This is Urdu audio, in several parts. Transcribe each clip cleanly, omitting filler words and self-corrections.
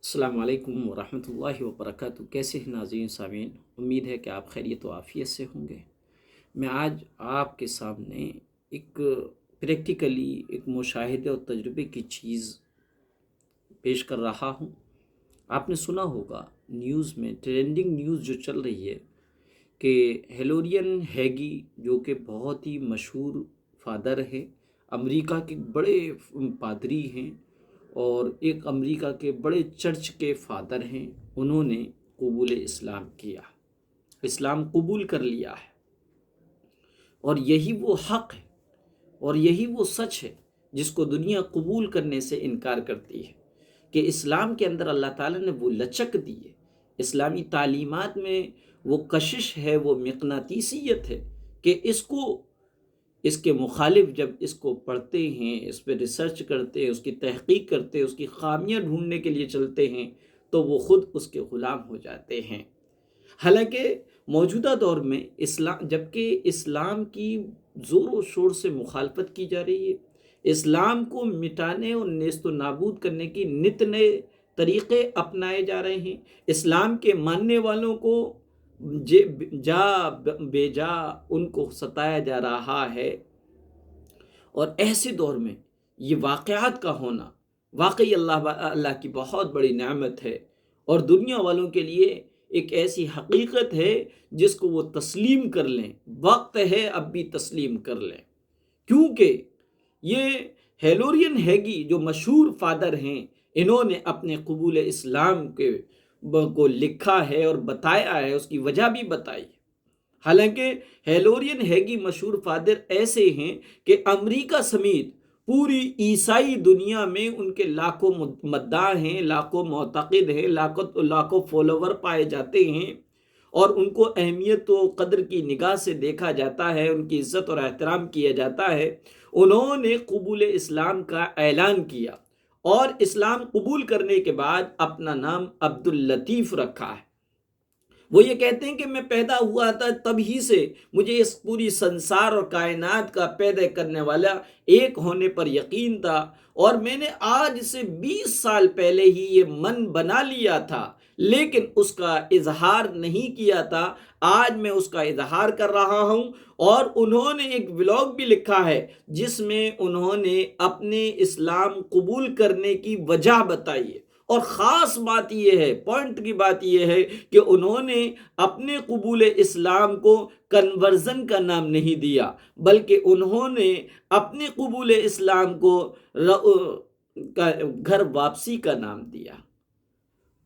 السلام علیکم ورحمۃ اللہ وبرکاتہ۔ کیسے ہیں ناظرین سامعین؟ امید ہے کہ آپ خیریت و عافیت سے ہوں گے۔ میں آج آپ کے سامنے ایک پریکٹیکلی ایک مشاہدے اور تجربے کی چیز پیش کر رہا ہوں۔ آپ نے سنا ہوگا نیوز میں ٹرینڈنگ نیوز جو چل رہی ہے کہ ہیلورین ہیگی جو کہ بہت ہی مشہور فادر ہے، امریکہ کے بڑے پادری ہیں اور ایک امریکہ کے بڑے چرچ کے فادر ہیں، انہوں نے قبول اسلام کیا، اسلام قبول کر لیا ہے۔ اور یہی وہ حق ہے اور یہی وہ سچ ہے جس کو دنیا قبول کرنے سے انکار کرتی ہے، کہ اسلام کے اندر اللہ تعالیٰ نے وہ لچک دی ہے، اسلامی تعلیمات میں وہ کشش ہے، وہ مقناطیسیت ہے کہ اس کے مخالف جب اس کو پڑھتے ہیں، اس پہ ریسرچ کرتے ہیں، اس کی تحقیق کرتے ہیں، اس کی خامیاں ڈھونڈنے کے لیے چلتے ہیں، تو وہ خود اس کے غلام ہو جاتے ہیں۔ حالانکہ موجودہ دور میں جبکہ اسلام کی زور و شور سے مخالفت کی جا رہی ہے، اسلام کو مٹانے اور نیست و نابود کرنے کی نت نئے طریقے اپنائے جا رہے ہیں، اسلام کے ماننے والوں کو بے جا ان کو ستایا جا رہا ہے۔ اور ایسے دور میں یہ واقعات کا ہونا واقعی اللہ کی بہت بڑی نعمت ہے، اور دنیا والوں کے لیے ایک ایسی حقیقت ہے جس کو وہ تسلیم کر لیں۔ وقت ہے اب بھی تسلیم کر لیں، کیونکہ یہ ہیلورین ہیگی جو مشہور فادر ہیں، انہوں نے اپنے قبول اسلام کو لکھا ہے اور بتایا ہے، اس کی وجہ بھی بتائی۔ حالانکہ ہیلورین ہیگی مشہور فادر ایسے ہیں کہ امریکہ سمیت پوری عیسائی دنیا میں ان کے لاکھوں مداح ہیں، لاکھوں معتقد ہیں، لاکھوں فالوور پائے جاتے ہیں، اور ان کو اہمیت و قدر کی نگاہ سے دیکھا جاتا ہے، ان کی عزت اور احترام کیا جاتا ہے۔ انہوں نے قبول اسلام کا اعلان کیا اور اسلام قبول کرنے کے بعد اپنا نام عبداللطیف رکھا ہے۔ وہ یہ کہتے ہیں کہ میں پیدا ہوا تھا تب ہی سے مجھے اس پوری سنسار اور کائنات کا پیدا کرنے والا ایک ہونے پر یقین تھا، اور میں نے آج سے 20 سال پہلے ہی یہ من بنا لیا تھا، لیکن اس کا اظہار نہیں کیا تھا۔ آج میں اس کا اظہار کر رہا ہوں۔ اور انہوں نے ایک ولاگ بھی لکھا ہے جس میں انہوں نے اپنے اسلام قبول کرنے کی وجہ بتائی ہے، اور خاص بات یہ ہے، پوائنٹ کی بات یہ ہے کہ انہوں نے اپنے قبول اسلام کو کنورژن کا نام نہیں دیا، بلکہ انہوں نے اپنے قبول اسلام کو گھر واپسی کا نام دیا،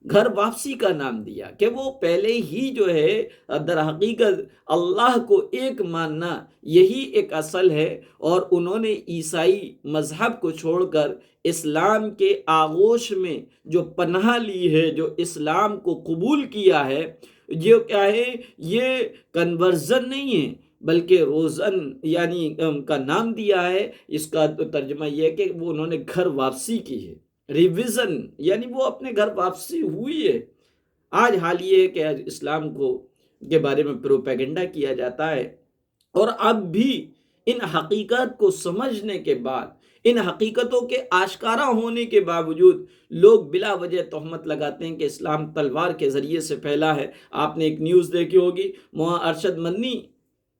گھر واپسی کا نام دیا، کہ وہ پہلے ہی جو ہے در حقیقت اللہ کو ایک ماننا یہی ایک اصل ہے، اور انہوں نے عیسائی مذہب کو چھوڑ کر اسلام کے آغوش میں جو پناہ لی ہے، جو اسلام کو قبول کیا ہے، یہ کیا ہے؟ یہ کنورژن نہیں ہے، بلکہ روزن یعنی کا نام دیا ہے۔ اس کا ترجمہ یہ ہے کہ وہ انہوں نے گھر واپسی کی ہے، ریویژن، یعنی وہ اپنے گھر واپسی ہوئی ہے۔ آج حال یہ ہے کہ اسلام کے بارے میں پروپیگنڈا کیا جاتا ہے، اور اب بھی ان حقیقت کو سمجھنے کے بعد، ان حقیقتوں کے آشکارا ہونے کے باوجود لوگ بلا وجہ تہمت لگاتے ہیں کہ اسلام تلوار کے ذریعے سے پھیلا ہے۔ آپ نے ایک نیوز دیکھی ہوگی، مولانا ارشد مدنی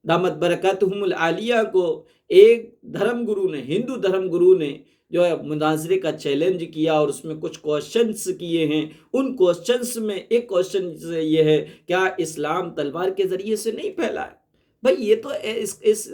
دامت برکاتہم العالیہ کو ایک دھرم گرو نے، ہندو دھرم گرو نے جو ہے مناظرے کا چیلنج کیا، اور اس میں کچھ کوشچنز کیے ہیں۔ ان کوشچنز میں ایک کوشچن یہ ہے، کیا اسلام تلوار کے ذریعے سے نہیں پھیلا ہے؟ بھائی یہ تو اس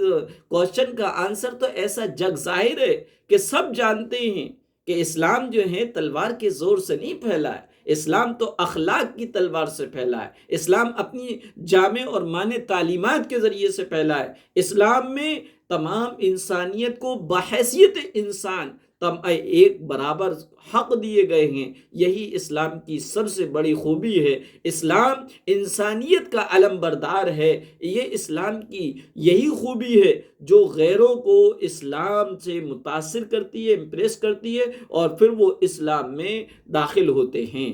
کوشچن کا آنسر تو ایسا جگ ظاہر ہے کہ سب جانتے ہیں کہ اسلام جو ہے تلوار کے زور سے نہیں پھیلا ہے، اسلام تو اخلاق کی تلوار سے پھیلا ہے، اسلام اپنی جامع اور مانے تعلیمات کے ذریعے سے پھیلا ہے۔ اسلام میں تمام انسانیت کو بحیثیت انسان ایک برابر حق دیے گئے ہیں۔ یہی اسلام کی سب سے بڑی خوبی ہے۔ اسلام انسانیت کا علم بردار ہے۔ یہ اسلام کی یہی خوبی ہے جو غیروں کو اسلام سے متاثر کرتی ہے، امپریس کرتی ہے، اور پھر وہ اسلام میں داخل ہوتے ہیں۔